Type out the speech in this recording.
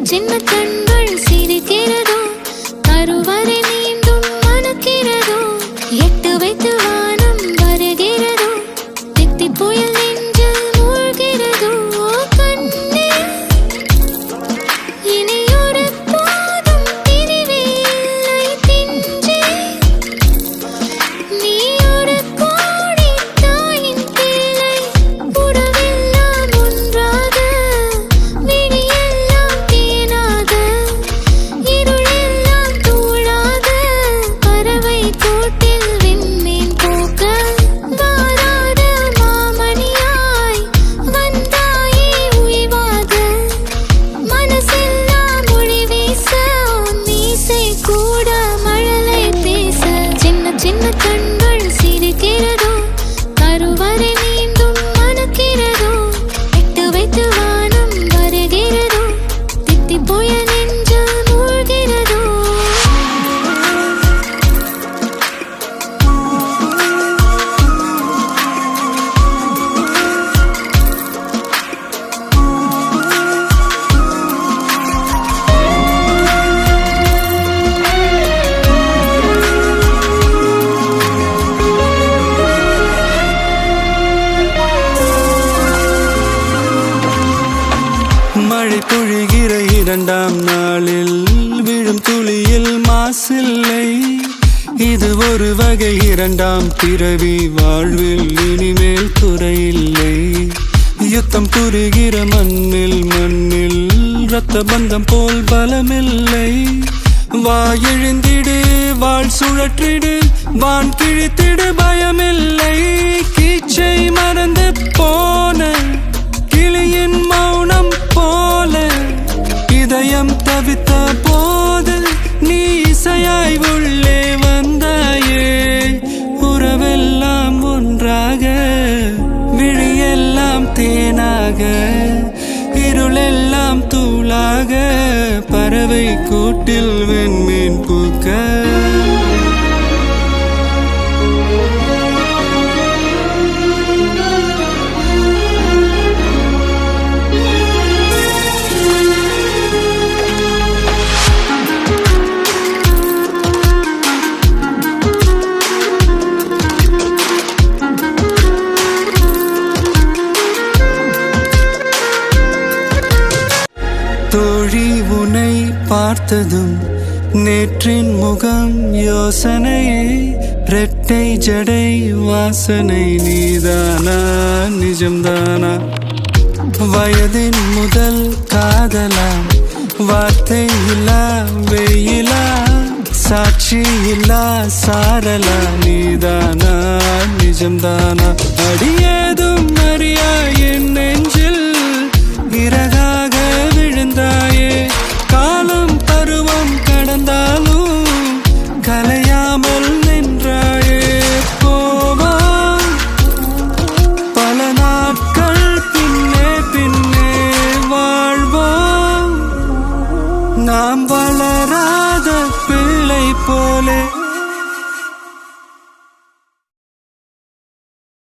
சின்ன கண்கள் சிரிக்கிறதோ கருவறை மீண்டும் மணக்கிறதோ எட்டு வைத்து வானம் வருகிறதோ தித்தி புயல் நெஞ்சில் மூழ்கிறதோ கண்ணே இனியொரு போதும் பிரிவே இல்லை தின்றே நீ ஒரு கோடி தாயின் பிள்ளை உறவெல்லாம் ஒன்றாக விழியெல்லாம் தேனாக இருளெல்லாம் தூளாக பறவை கூட்டில் விண்மீன் போக்க வாராத மாமணியாய் வந்தாயே உய்வாக மனசெல்லாம் மொழி வீச மீசை கூட மழலை பேச சின்ன சின்ன கண்கள் சிரிக்கிறதோ கருவறை மீண்டும் மணக்கிறதோ எட்டு வைத்து வானம் வருகிறதோ தித்தி புயல் நெஞ்சில் மூழ்கிறதோ மழை பொழிகிற இரண்டாம் நாளில் விழும் துளியில் மாசில்லை இது ஒரு வகை இரண்டாம் பிறவி வாழ்வில் இனிமேல் குறையில்லை யுத்தம் புரிகிற மண்ணில் இரத்த பந்தம் போல் பலமில்லை வா எழுந்திடு வாழ் சுழற்றிடு வான் கிழித்திடு பயமில்லை கீச்சை மறந்து போன கிளியின் மௌனம் போல இதயம் தவித்த போது நீ இசையாய் உள்ளே வந்தாயே உறவெல்லாம் ஒன்றாக விழியெல்லாம் தேனாக இருளெல்லாம் தூளாக பறவை கூட்டில் வெண்மீன் பூக்க தோழி உன்னை பார்த்ததும் நேற்றின் முகம் யோசனையே ரெட்டை ஜடை வாசனை நீதானா நிஜம்தானா வயதின் முதல் காதலா வார்த்தை இல்லா வெயிலா சாட்சி இல்லா சாரலா நீதானா நிஜம்தானா அடி